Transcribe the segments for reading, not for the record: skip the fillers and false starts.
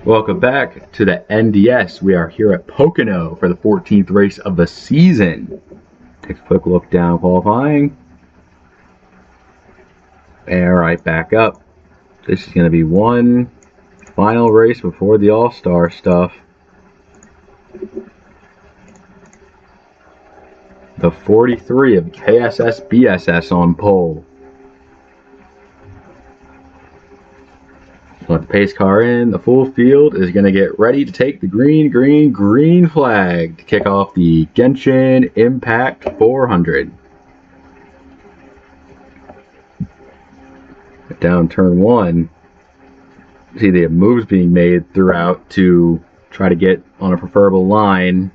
Welcome back to the NDS. We are here at Pocono for the 14th race of the season. Take a quick look down qualifying. Alright, back up. This is going to be one final race before the All-Star stuff. The 43 of KSS BSS on pole. Let the pace car in. The full field is going to get ready to take the green flag to kick off the Genshin Impact 400. Down turn one. See the moves being made throughout to try to get on a preferable line.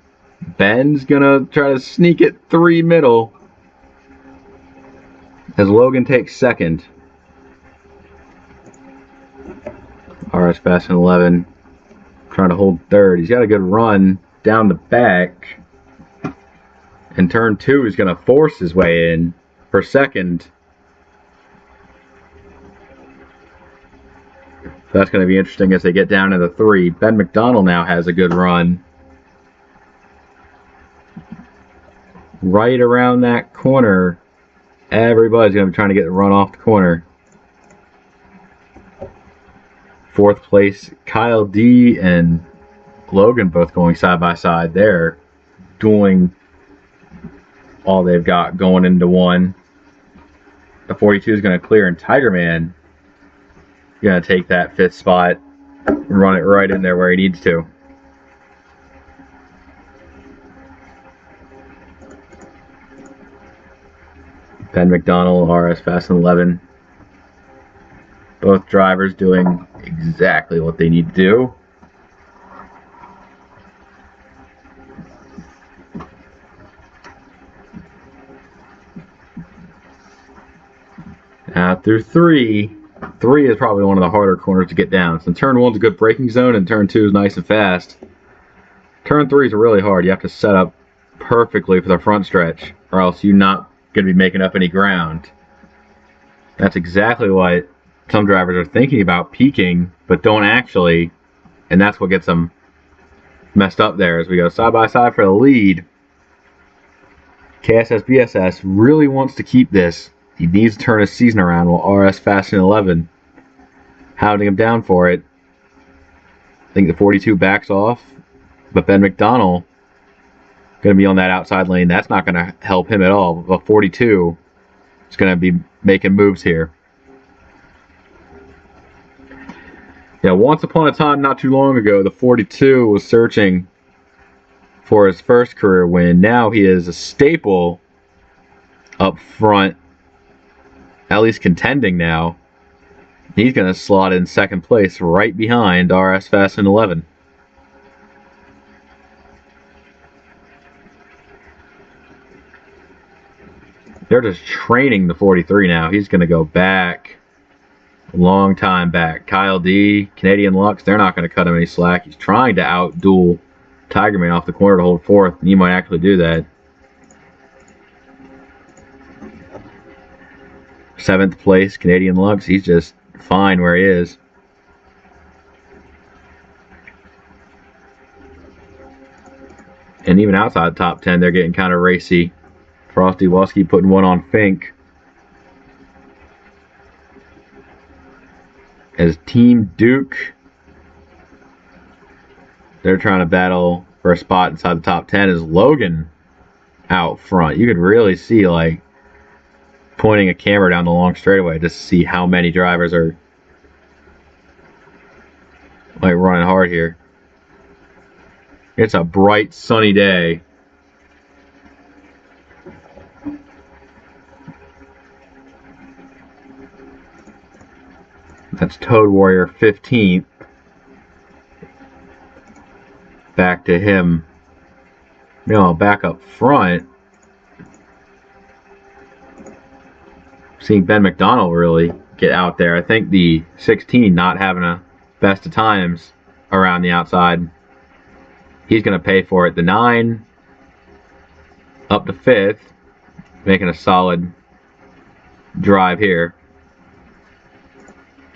Ben's going to try to sneak it 3 middle as Logan takes second. RS Fast and 11 trying to hold third. He's got a good run down the back. And turn 2 is going to force his way in for second. So that's going to be interesting as they get down to the 3. Ben McDonald now has a good run. Right around that corner, everybody's going to be trying to get the run off the corner. 4th place, Kyle D and Logan both going side by side there, doing all they've got going into one. The 42 is going to clear, and Tiger Man is going to take that 5th spot and run it right in there where he needs to. Ben McDonald, RS Fast and 11. Both drivers doing exactly what they need to do. Now through 3. 3 is probably one of the harder corners to get down. So turn 1's a good braking zone, and turn 2 is nice and fast. Turn 3 is really hard. You have to set up perfectly for the front stretch, or else you're not going to be making up any ground. That's exactly what some drivers are thinking about peaking, but don't actually, and that's what gets them messed up there as we go side by side for the lead. KSS BSS really wants to keep this. He needs to turn his season around, while RS Fast and 11 hounding him down for it. I think the 42 backs off, but Ben McDonald going to be on that outside lane. That's not going to help him at all. The 42 is going to be making moves here. Yeah, once upon a time, not too long ago, the 42 was searching for his first career win. Now he is a staple up front, at least contending now. He's going to slot in 2nd place right behind RS Fast and 11. They're just training the 43 now. He's going to go back. Long time back. Kyle D, Canadian Lux, they're not going to cut him any slack. He's trying to out-duel Tiger Man off the corner to hold 4th, and he might actually do that. 7th place, Canadian Lux, he's just fine where he is. And even outside the top 10, they're getting kind of racy. Frosty Wusky putting one on Fink. As Team Duke, they're trying to battle for a spot inside the top 10 as Logan out front. You could really see, like, pointing a camera down the long straightaway just to see how many drivers are, like, running hard here. It's a bright, sunny day. That's Toad Warrior 15th. Back to him. You know, back up front. Seeing Ben McDonald really get out there. I think the 16 not having a best of times around the outside. He's going to pay for it. The 9 up to 5th. Making a solid drive here.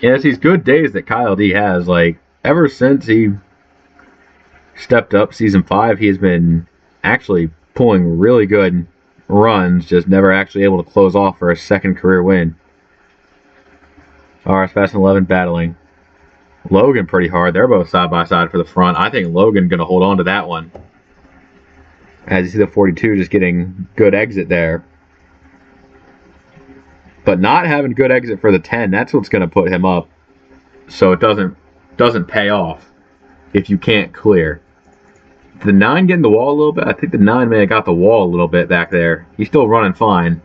Yeah, it's these good days that Kyle D has, like ever since he stepped up Season 5, he has been actually pulling really good runs, just never actually able to close off for a second career win. RS Fast 11 battling Logan pretty hard. They're both side by side for the front. I think Logan going to hold on to that one. As you see the 42 just getting good exit there. But not having good exit for the 10, that's what's going to put him up. So it doesn't pay off if you can't clear. The 9 getting the wall a little bit? I think the 9 may have got the wall a little bit back there. He's still running fine.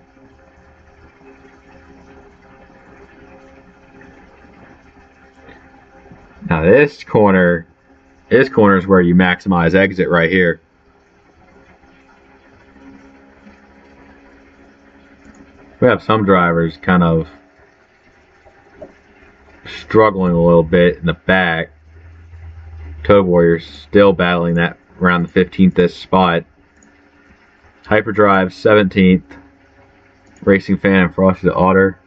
Now this corner is where you maximize exit right here. We have some drivers kind of struggling a little bit in the back. Toad Warriors still battling that around the 15th spot. Hyperdrive 17th. Racing Fan and Frosty the Otter.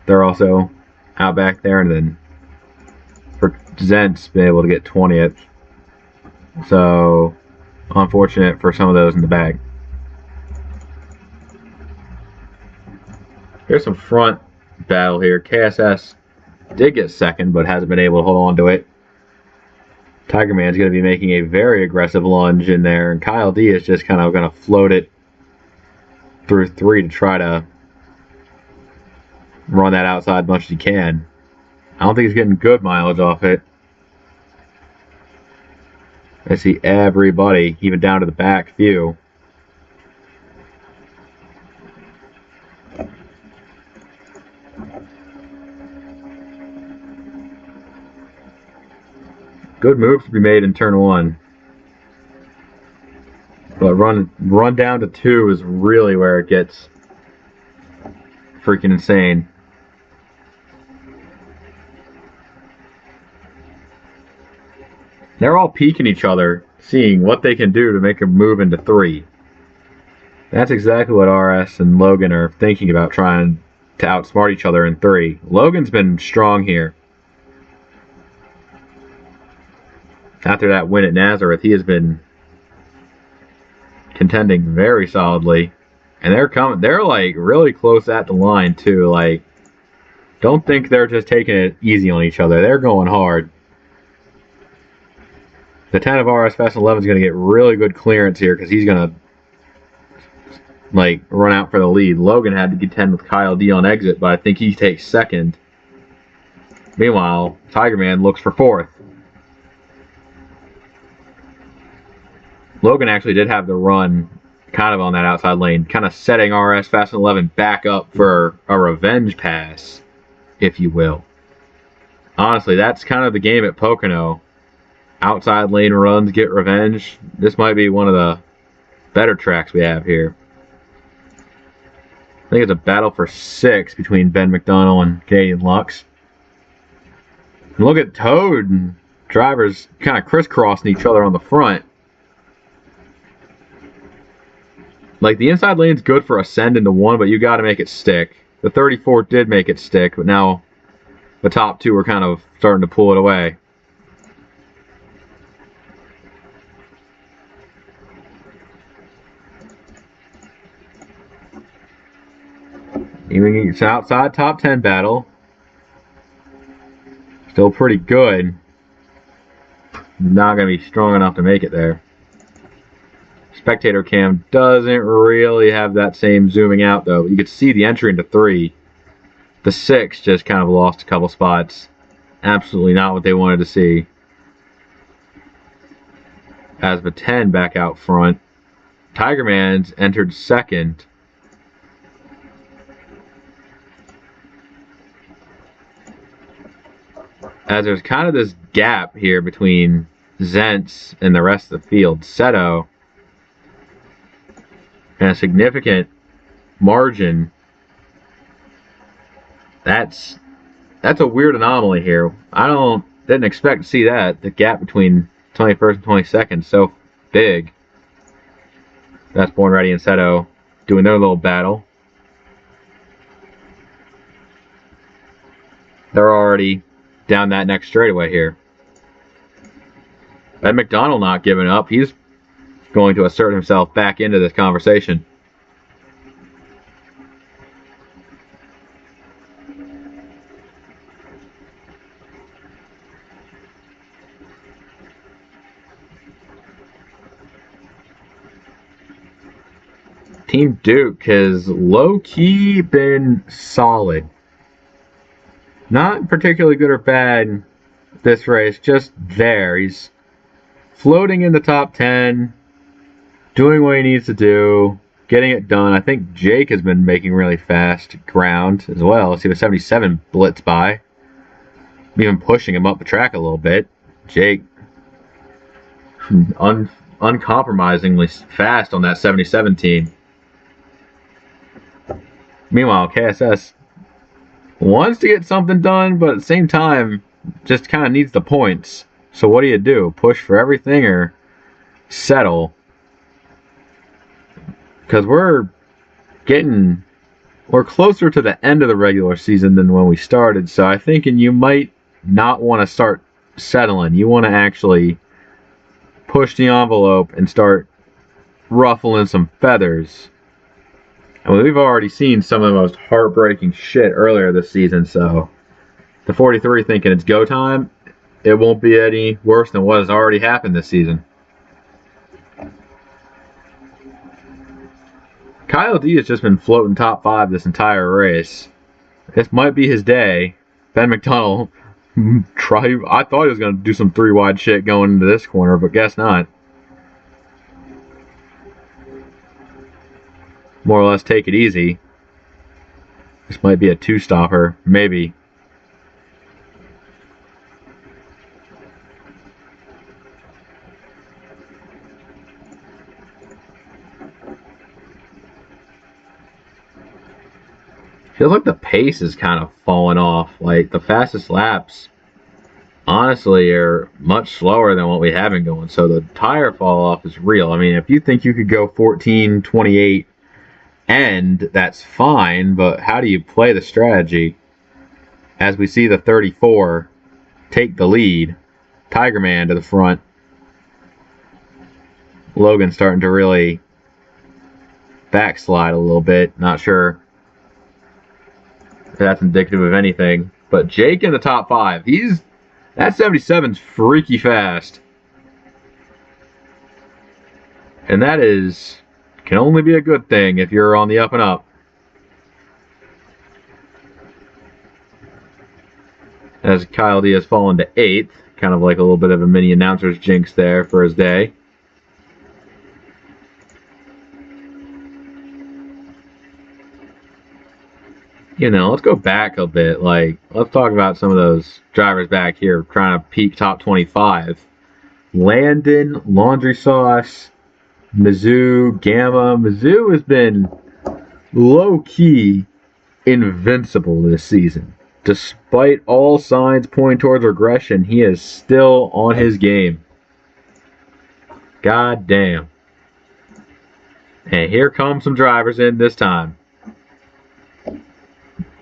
They're also out back there, and then for Zent's been able to get 20th. So unfortunate for some of those in the back. Here's some front battle here. KSS did get second, but hasn't been able to hold on to it. Tiger Man's going to be making a very aggressive lunge in there, and Kyle D is just kind of going to float it through 3 to try to run that outside as much as he can. I don't think he's getting good mileage off it. I see everybody, even down to the back few. Good moves to be made in turn 1. But run down to 2 is really where it gets freaking insane. They're all peeking each other, seeing what they can do to make a move into 3. That's exactly what RS and Logan are thinking about, trying to outsmart each other in 3. Logan's been strong here. After that win at Nazareth, he has been contending very solidly. And they're like really close at the line too. Like, don't think they're just taking it easy on each other. They're going hard. The 10 of RS Fast 11 is going to get really good clearance here because he's going to like run out for the lead. Logan had to contend with Kyle D on exit, but I think he takes second. Meanwhile, Tiger Man looks for 4th. Logan actually did have the run kind of on that outside lane, kind of setting RS Fast 11 back up for a revenge pass, if you will. Honestly, that's kind of the game at Pocono. Outside lane runs get revenge. This might be one of the better tracks we have here. I think it's a battle for 6 between Ben McDonnell and Canadian Lux. And look at Toad and drivers kind of crisscrossing each other on the front. Like, the inside lane's good for ascend into 1, but you got to make it stick. The 34 did make it stick, but now the top 2 are kind of starting to pull it away. Even it's an outside top 10 battle. Still pretty good. Not going to be strong enough to make it there. Spectator cam doesn't really have that same zooming out though. You could see the entry into 3. The 6 just kind of lost a couple spots. Absolutely not what they wanted to see. As the 10 back out front. Tiger Man's entered 2nd. As there's kind of this gap here between Zent's and the rest of the field. Seto, and a significant margin. That's a weird anomaly here. Didn't expect to see that. The gap between 21st and 22nd so big. That's Born Ready and Seto doing their little battle. They're already down that next straightaway here. And McDonald not giving up. He's going to assert himself back into this conversation. Team Duke has low-key been solid. Not particularly good or bad this race, just there. He's floating in the top 10, doing what he needs to do, getting it done. I think Jake has been making really fast ground as well. See the 77 blitz by. Even pushing him up the track a little bit. Jake uncompromisingly fast on that 77 team. Meanwhile, KSS wants to get something done, but at the same time, just kind of needs the points. So what do? Push for everything or settle? Because we're closer to the end of the regular season than when we started. So I think you might not want to start settling. You want to actually push the envelope and start ruffling some feathers. And we've already seen some of the most heartbreaking shit earlier this season, so the 43 thinking it's go time, it won't be any worse than what has already happened this season. Kyle D has just been floating top 5 this entire race. This might be his day. Ben McDonald I thought he was going to do some 3-wide shit going into this corner, but guess not. More or less take it easy. This might be a 2-stopper, maybe. Feels like the pace is kind of falling off. Like the fastest laps, honestly, are much slower than what we have been going. So the tire fall off is real. I mean, if you think you could go 14, 28, and that's fine, but how do you play the strategy? As we see the 34 take the lead, Tiger Man to the front. Logan starting to really backslide a little bit. Not sure if that's indicative of anything. But Jake in the top 5. That 77's freaky fast. And that can only be a good thing if you're on the up and up. As Kyle D has fallen to 8th, kind of like a little bit of a mini announcer's jinx there for his day. Let's go back a bit. Let's talk about some of those drivers back here trying to peak top 25. Landon, Laundry Sauce, Mizzou, Gamma. Mizzou has been low-key invincible this season. Despite all signs pointing towards regression, he is still on his game. God damn. And here come some drivers in this time.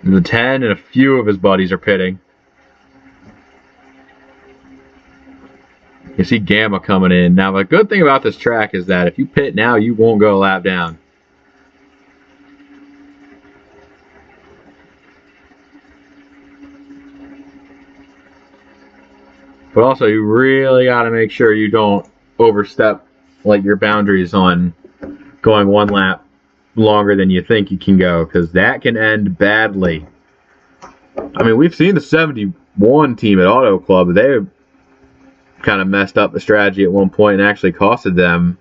The 10 and a few of his buddies are pitting. You see Gamma coming in. Now, the good thing about this track is that if you pit now, you won't go a lap down. But also, you really got to make sure you don't overstep your boundaries on going one lap longer than you think you can go, because that can end badly. I mean, we've seen the 71 team at Auto Club. They kind of messed up the strategy at one point and actually costed them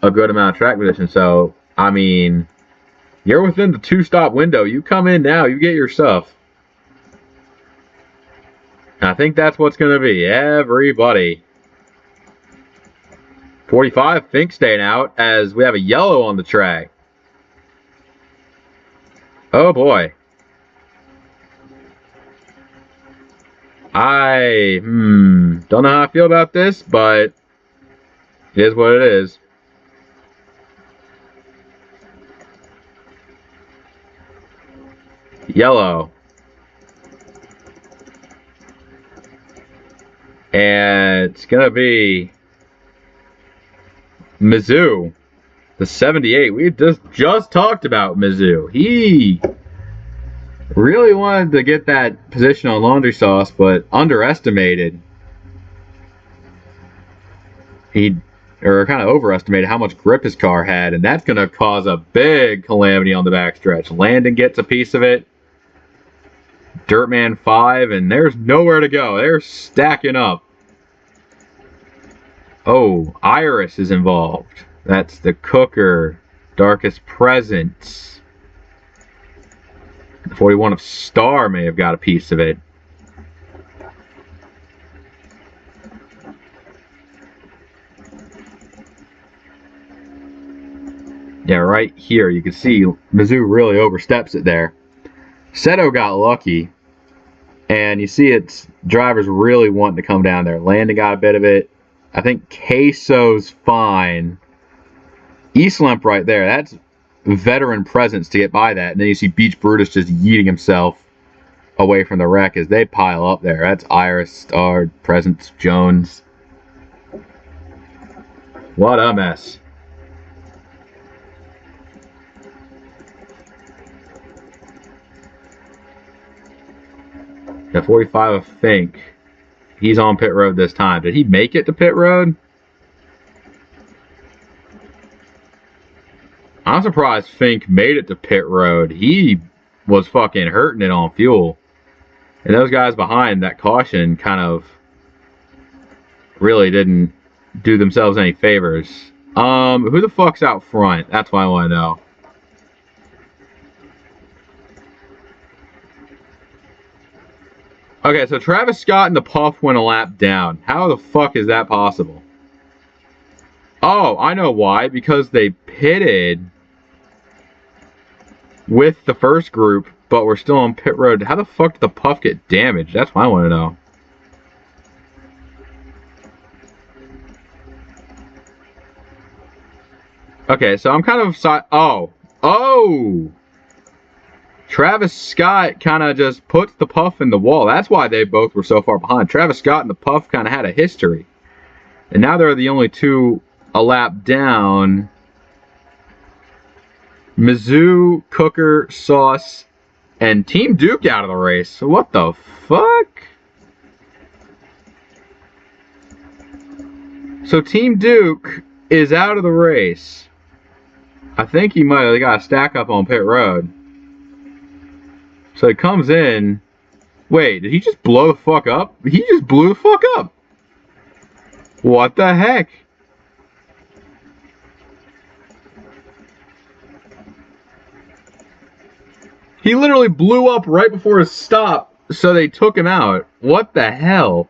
a good amount of track position. So, I mean, you're within the 2-stop window. You come in now, you get your stuff. I think that's what's going to be. Everybody. 45, Fink staying out as we have a yellow on the track. Oh boy. I don't know how I feel about this, but it is what it is. Yellow. And it's going to be Mizzou, the 78. We just talked about Mizzou. He really wanted to get that position on Laundry Sauce, but underestimated. Or kind of overestimated how much grip his car had, and that's going to cause a big calamity on the backstretch. Landon gets a piece of it. Dirtman 5, and there's nowhere to go. They're stacking up. Oh, Iris is involved. That's the cooker. Darkest Presence. The 41 of Star may have got a piece of it. Yeah, right here you can see Mizzou really oversteps it there. Seto got lucky, and you see its drivers really wanting to come down there. Landon got a bit of it. I think Queso's fine. Eastlamp right there. That's veteran presence to get by that. And then you see Beach Brutus just yeeting himself away from the wreck as they pile up there. That's Iris, Star, Presence, Jones. What a mess. The 45 of Fink. He's on pit road this time. Did he make it to pit road? I'm surprised Fink made it to pit road. He was fucking hurting it on fuel. And those guys behind that caution kind of really didn't do themselves any favors. Who the fuck's out front? That's what I want to know. Okay, so Travis Scott and the Puff went a lap down. How the fuck is that possible? Oh, I know why. Because they pitted with the first group, but we're still on pit road. How the fuck did the Puff get damaged? That's what I want to know. Okay, so I'm kind of... Oh! Travis Scott kind of just puts the Puff in the wall. That's why they both were so far behind. Travis Scott and the Puff kind of had a history. And now they're the only two a lap down. Mizzou, Cooker, Sauce, and Team Duke out of the race. So what the fuck? So Team Duke is out of the race. I think he might have got a stack up on pit road. So he comes in. Wait, did he just blow the fuck up? He just blew the fuck up. What the heck? He literally blew up right before his stop, so they took him out. What the hell?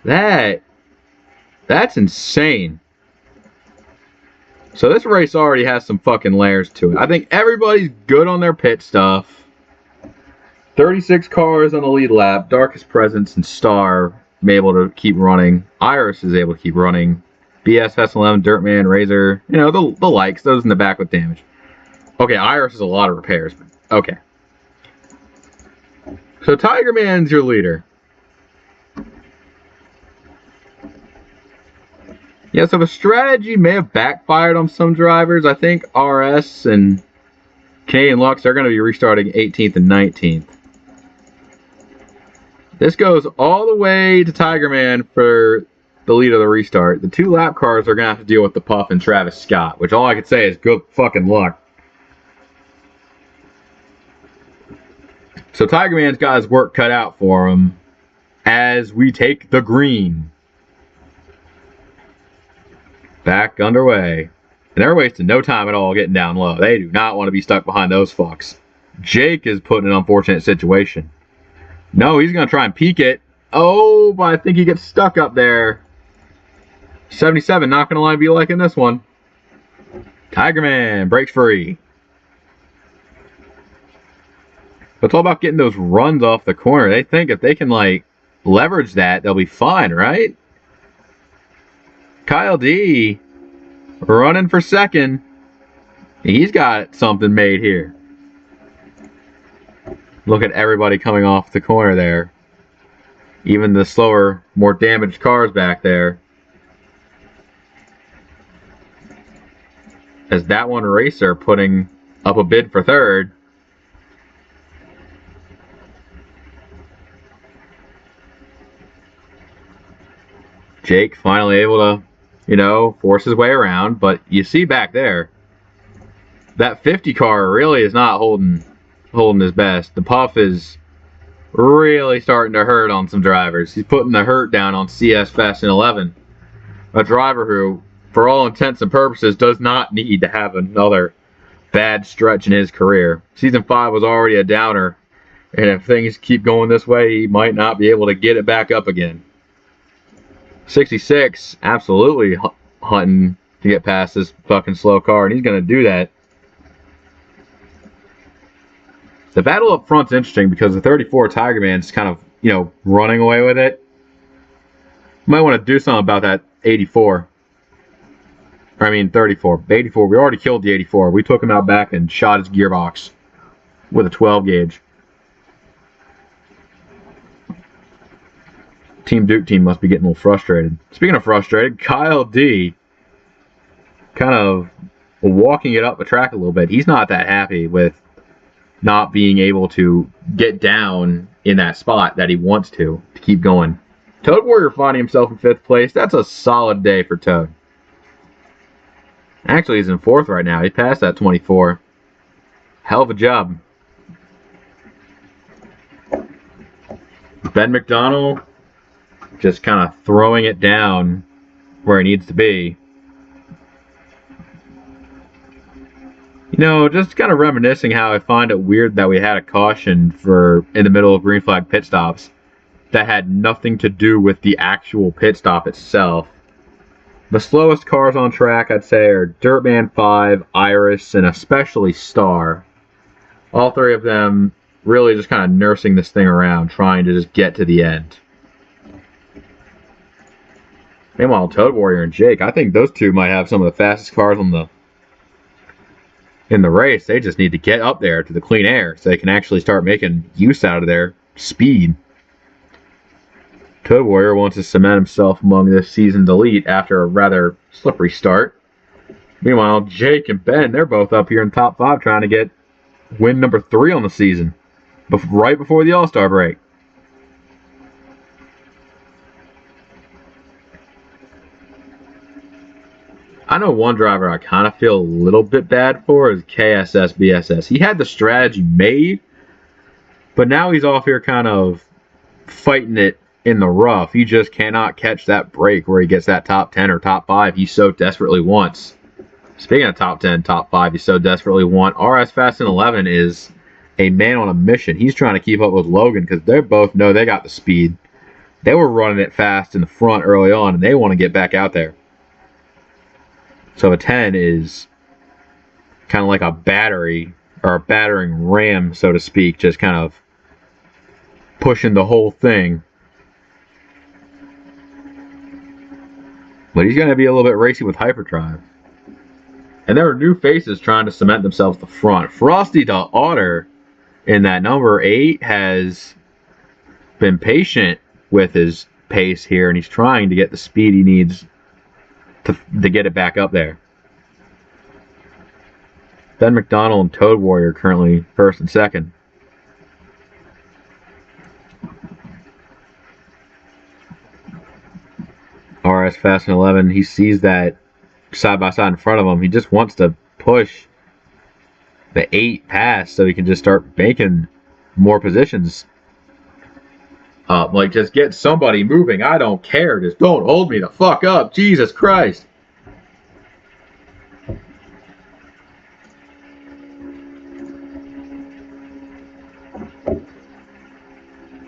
That's insane. So this race already has some fucking layers to it. I think everybody's good on their pit stuff. 36 cars on the lead lap. Darkest Presence and Star able to keep running. Iris is able to keep running. BS, Fest 11, Dirtman, Razor. You know, the likes. Those in the back with damage. Okay, Iris is a lot of repairs. But okay. So Tiger Man's your leader. Yeah, so the strategy may have backfired on some drivers. I think RS and Canadian Lux are going to be restarting 18th and 19th. This goes all the way to Tiger Man for the lead of the restart. The two lap cars are going to have to deal with the Puff and Travis Scott, which all I could say is good fucking luck. So Tiger Man's got his work cut out for him as we take the green. Back underway. And they're wasting no time at all getting down low. They do not want to be stuck behind those fucks. Jake is put in an unfortunate situation. No, he's going to try and peek it. Oh, but I think he gets stuck up there. 77, not going to be liking this one. Tiger Man breaks free. But it's all about getting those runs off the corner. They think if they can, like, leverage that, they'll be fine, right? Kyle D running for second. He's got something made here. Look at everybody coming off the corner there. even the slower, more damaged cars back there. As that one racer putting up a bid for third. Jake finally able to, force his way around, but you see back there, that 50 car really is not holding his best. The Puff is really starting to hurt on some drivers. He's putting the hurt down on CS Fast and 11, a driver who, for all intents and purposes, does not need to have another bad stretch in his career. Season 5 was already a downer, and if things keep going this way, he might not be able to get it back up again. 66, absolutely hunting to get past this fucking slow car, and he's going to do that. The battle up front's interesting because the 34 Tiger Man's kind of, running away with it. Might want to do something about that 84. 34. 84. We already killed the 84. We took him out back and shot his gearbox with a 12 gauge. Team Duke team must be getting a little frustrated. Speaking of frustrated, Kyle D kind of walking it up the track a little bit. He's not that happy with not being able to get down in that spot that he wants to keep going. Toad Warrior finding himself in 5th place. That's a solid day for Toad. Actually, he's in 4th right now. He passed that 24. Hell of a job. Ben McDonald just kind of throwing it down where he needs to be. Just kind of reminiscing how I find it weird that we had a caution in the middle of green flag pit stops that had nothing to do with the actual pit stop itself. The slowest cars on track, I'd say, are Dirtman 5, Iris, and especially Star. All three of them really just kind of nursing this thing around, trying to just get to the end. Meanwhile, Toad Warrior and Jake, I think those two might have some of the fastest cars in the race. They just need to get up there to the clean air so they can actually start making use out of their speed. Toad Warrior wants to cement himself among this season's elite after a rather slippery start. Meanwhile, Jake and Ben, they're both up here in top 5 trying to get win number 3 on the season, right before the All-Star break. I know one driver I kind of feel a little bit bad for is KSS BSS. He had the strategy made, but now he's off here kind of fighting it in the rough. He just cannot catch that break where he gets that top 10 or top 5 he so desperately wants. Speaking of top 10, top 5 he so desperately wants, RS Fast and 11 is a man on a mission. He's trying to keep up with Logan because they both know they got the speed. They were running it fast in the front early on, and they want to get back out there. So a 10 is kind of like a battery, or a battering ram, so to speak, just kind of pushing the whole thing. But he's going to be a little bit racy with hyperdrive. And there are new faces trying to cement themselves at the front. Frosty the Otter in that number 8 has been patient with his pace here, and he's trying to get the speed he needs to get it back up there. Ben McDonald and Toad Warrior currently 1st and 2nd. RS Fast and 11, he sees that side by side in front of him. He just wants to push the 8 past so he can just start making more positions. Just get somebody moving. I don't care. Just don't hold me the fuck up. Jesus Christ.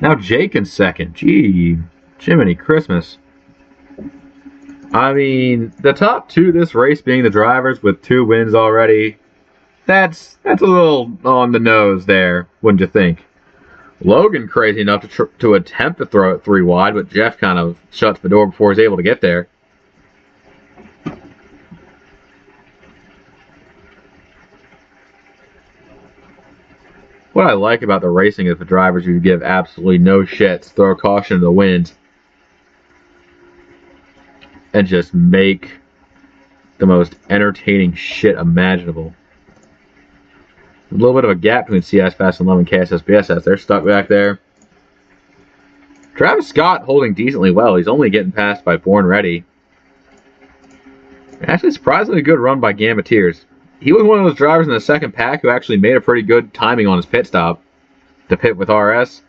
Now Jake in 2nd. Gee, Jiminy Christmas. The top 2 this race being the drivers with 2 wins already, that's a little on the nose there, wouldn't you think? Logan crazy enough to attempt to throw it 3 wide, but Jeff kind of shuts the door before he's able to get there. What I like about the racing is the drivers who give absolutely no shits, throw caution to the wind, and just make the most entertaining shit imaginable. A little bit of a gap between CS Fast 11 and KSS BSS. They're stuck back there. Travis Scott holding decently well. He's only getting passed by Born Ready. Actually, surprisingly good run by Gambeteers. He was one of those drivers in the second pack who actually made a pretty good timing on his pit stop to pit with RS.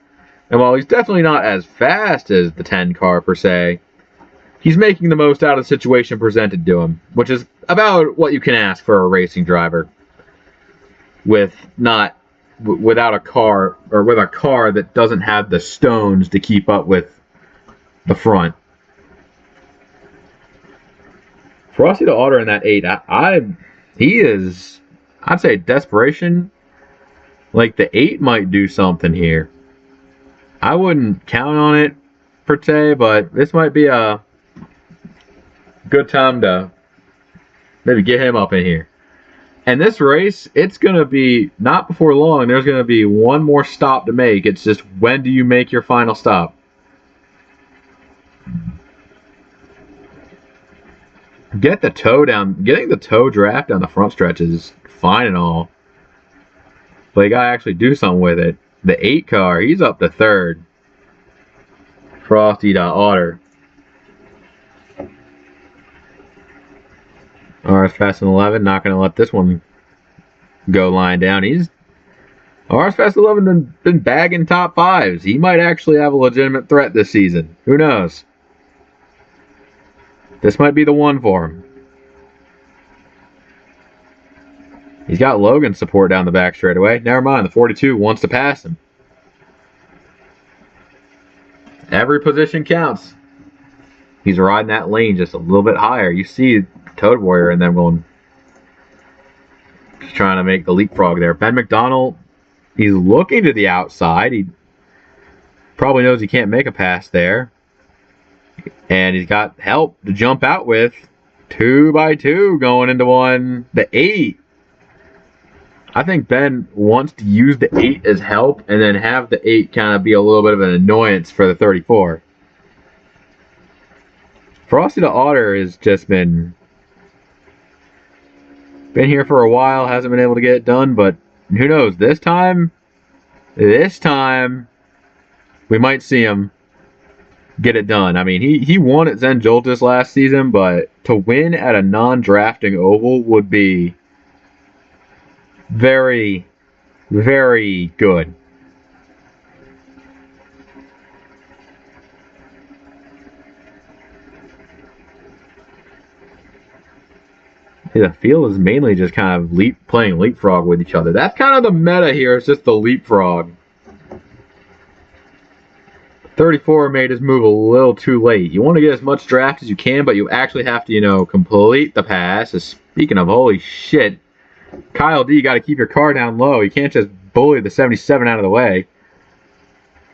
And while he's definitely not as fast as the 10 car per se, he's making the most out of the situation presented to him, which is about what you can ask for a racing driver without a car, or with a car that doesn't have the stones to keep up with the front. Frosty the Otter in that 8, he is, I'd say, desperation. Like, the 8 might do something here. I wouldn't count on it per se, but this might be a good time to maybe get him up in here. And this race, it's going to be, not before long, there's going to be one more stop to make. It's just, when do you make your final stop? Getting the toe draft down the front stretch is fine and all, but you gotta actually do something with it. The 8 car, he's up to 3rd. Frosty the Otter. RS Fast 11, not gonna let this one go lying down. RS Fast 11 been bagging top 5s. He might actually have a legitimate threat this season. Who knows? This might be the one for him. He's got Logan's support down the back straightaway. Never mind, the 42 wants to pass him. Every position counts. He's riding that lane just a little bit higher. You see Toad Warrior and them going, just trying to make the leapfrog there. Ben McDonald, he's looking to the outside. He probably knows he can't make a pass there. And he's got help to jump out with. 2 by 2 going into one. The 8. I think Ben wants to use the 8 as help and then have the 8 kind of be a little bit of an annoyance for the 34. Frosty the Otter has just been here for a while, hasn't been able to get it done, but who knows, this time we might see him get it done. I mean, he won at Zen Joltis last season, but to win at a non-drafting oval would be very, very good. The field is mainly just kind of playing leapfrog with each other. That's kind of the meta here. It's just the leapfrog. 34 made his move a little too late. You want to get as much draft as you can, but you actually have to, complete the pass. Speaking of, holy shit, Kyle D, you got to keep your car down low. You can't just bully the 77 out of the way.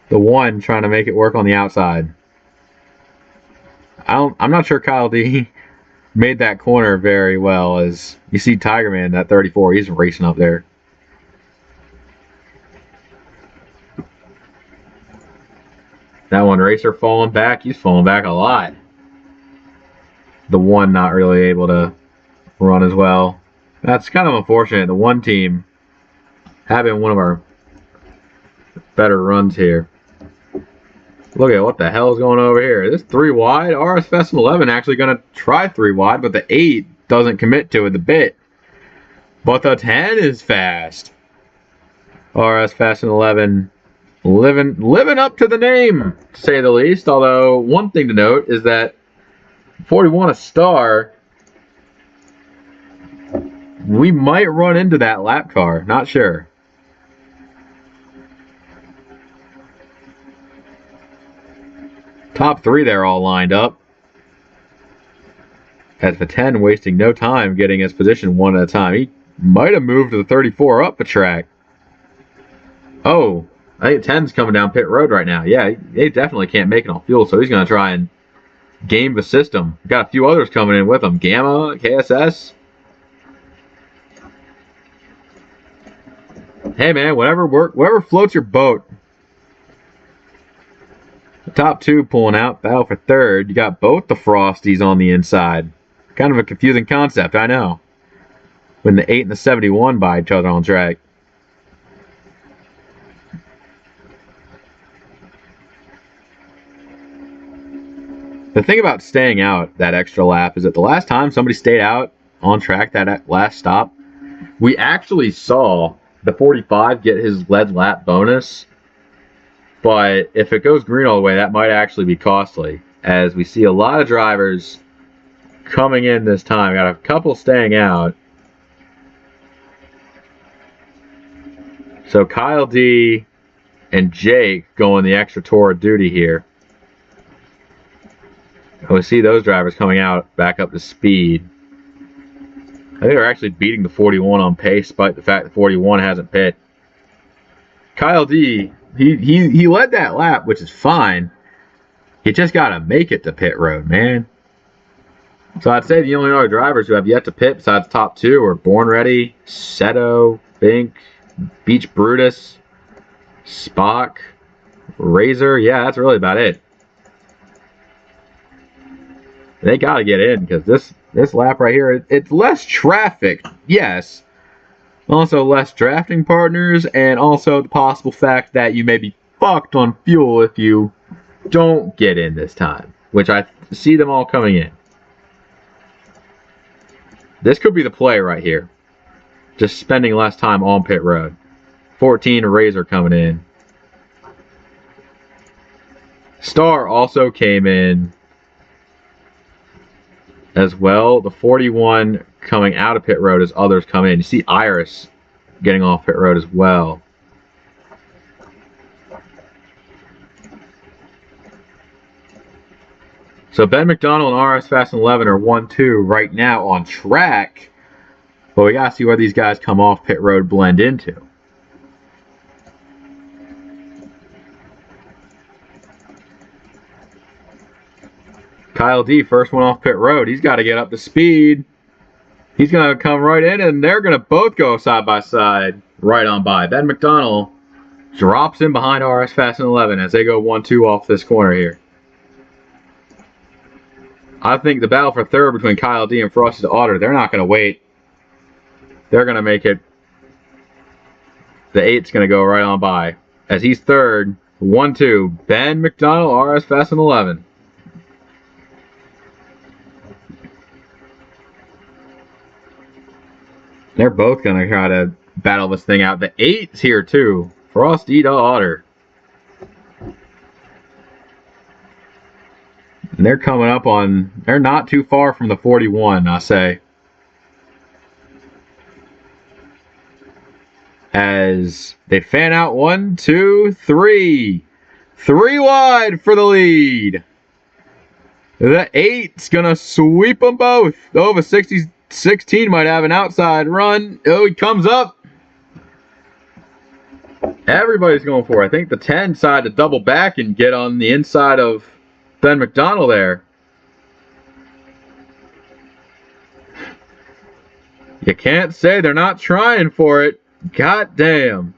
The 1 trying to make it work on the outside. I'm not sure Kyle D made that corner very well. As you see Tiger Man, that 34, he's racing up there. That one racer falling back, he's falling back a lot. The 1 not really able to run as well. That's kind of unfortunate. The 1 team having one of our better runs here. Look at what the hell is going over here. This 3 wide. RS Fest 11 actually going to try 3 wide, but the 8 doesn't commit to it the bit. But the 10 is fast. RS Fest 11 living up to the name, to say the least. Although, one thing to note is that 41 a star, we might run into that lap car. Not sure. Top 3 there all lined up. As the 10 wasting no time getting his position one at a time. He might have moved the 34 up the track. Oh, I think 10's coming down pit road right now. Yeah, they definitely can't make it on fuel, so he's going to try and game the system. Got a few others coming in with him. Gamma, KSS. Hey man, whatever floats your boat. The top two pulling out, battle for third. You got both the Frosties on the inside. Kind of a confusing concept, I know. When the 8 and the 71 by each other on track. The thing about staying out that extra lap is that the last time somebody stayed out on track that last stop, we actually saw the 45 get his lead lap bonus. But if it goes green all the way, that might actually be costly, as we see a lot of drivers coming in this time. Got a couple staying out. So Kyle D and Jake going the extra tour of duty here. And we see those drivers coming out back up to speed. I think they're actually beating the 41 on pace, despite the fact the 41 hasn't pit. Kyle D, he led that lap, which is fine. You just gotta make it to pit road, man. So I'd say the only other drivers who have yet to pit besides top two are Born Ready, Seto, Bink, Beach Brutus, Spock, Razor. Yeah, that's really about it. They gotta get in because this lap right here, it's less traffic, yes. Also less drafting partners, and also the possible fact that you may be fucked on fuel if you don't get in this time, which I see them all coming in. This could be the play right here. Just spending less time on pit road. 14 Razor coming in. Star also came in as well. The 41 coming out of pit road as others come in. You see Iris getting off pit road as well. So Ben McDonald and RS Fast 11 are 1-2 right now on track. But we got to see where these guys come off pit road blend into. Kyle D, first one off pit road. He's got to get up to speed. He's going to come right in, and they're going to both go side by side right on by. Ben McDonald drops in behind RS Fast 11 as they go 1-2 off this corner here. I think the battle for third between Kyle D and Frosty the Otter, they're not going to wait. They're going to make it. The 8's going to go right on by. As he's third, 1-2. Ben McDonald, RS Fast 11. They're both going to try to battle this thing out. The 8's here too. Frosty the Otter. And they're coming up on, they're not too far from the 41, I say. As they fan out 1, 2, 3. 3 wide for the lead. The 8's going to sweep them both. Oh, the 16 might have an outside run. Oh, he comes up. Everybody's going for it. I think the 10 decided to double back and get on the inside of Ben McDonald there. You can't say they're not trying for it. God damn.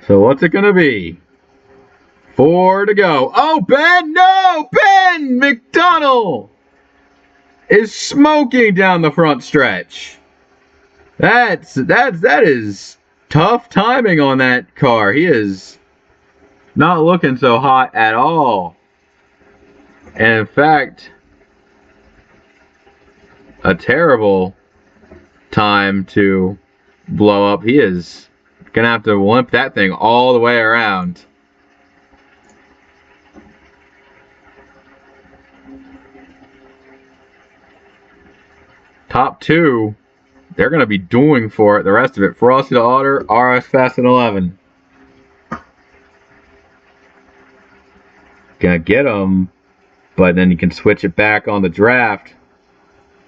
So what's it gonna be? 4 to go. Oh, Ben! No! Ben McDonald is smoking down the front stretch. That is tough timing on that car. He is not looking so hot at all. And in fact, a terrible time to blow up. He is gonna have to limp that thing all the way around. Top two, they're going to be doing for it the rest of it. Frosty the Otter, RS Fast 11. Gonna get them, but then you can switch it back on the draft.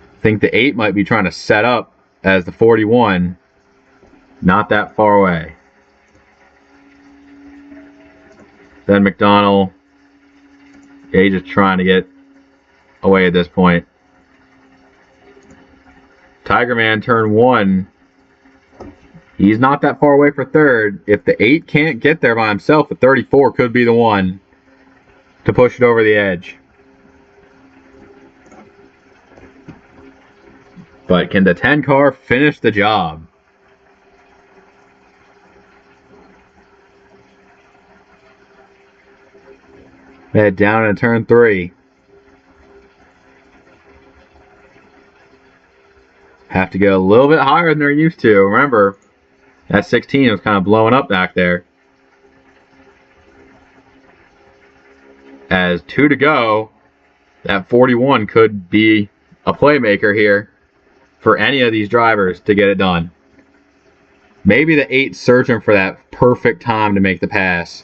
I think the 8 might be trying to set up as the 41. Not that far away. Then McDonald Yeah, he's just trying to get away at this point. Tiger Man turn 1. He's not that far away for third. If the 8 can't get there by himself, the 34 could be the one to push it over the edge. But can the 10 car finish the job? Head down in turn 3. Have to go a little bit higher than they're used to. Remember, that 16 was kind of blowing up back there. As 2 to go, that 41 could be a playmaker here for any of these drivers to get it done. Maybe the 8 searching for that perfect time to make the pass.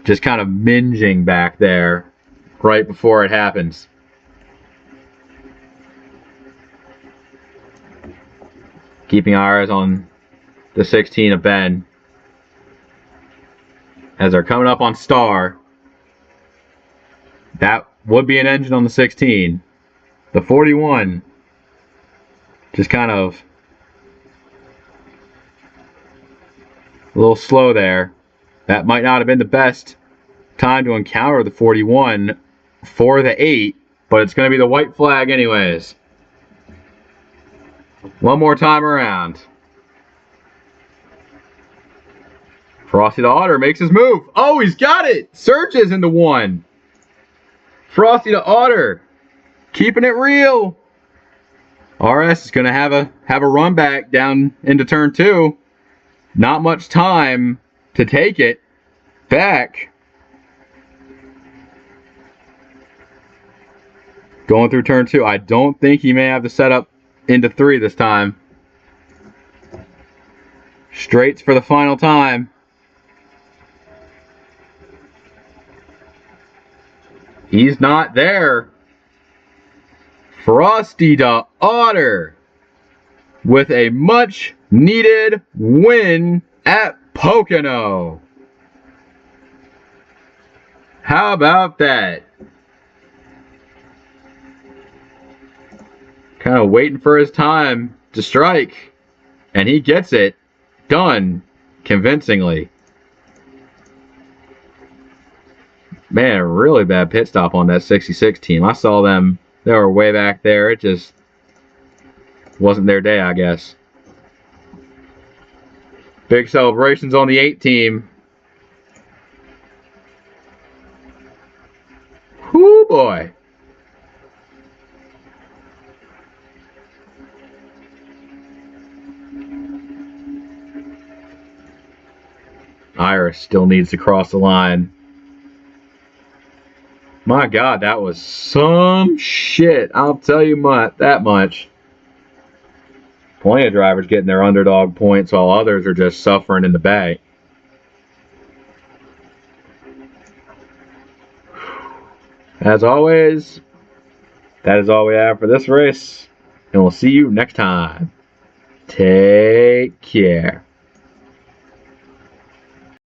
Just kind of minging back there right before it happens. Keeping our eyes on the 16 of Ben as they're coming up on Star. That would be an engine on the 16. The 41 just kind of a little slow there. That might not have been the best time to encounter the 41 for the 8, but it's going to be the white flag anyways. One more time around. Frosty the Otter makes his move. Oh, he's got it! Surges into 1. Frosty the Otter keeping it real. RS is going to have a run back down into turn 2. Not much time to take it back. Going through turn 2. I don't think he may have the setup into 3 this time. Straights for the final time. He's not there. Frosty the Otter with a much needed win at Pocono. How about that? Kind of waiting for his time to strike, and he gets it done convincingly. Man, really bad pit stop on that 66 team. I saw them. They were way back there. It just wasn't their day, I guess. Big celebrations on the 8 team. Whoo, boy. Iris still needs to cross the line. My God, that was some shit. I'll tell you that much. Plenty of drivers getting their underdog points while others are just suffering in the back. As always, that is all we have for this race, and we'll see you next time. Take care.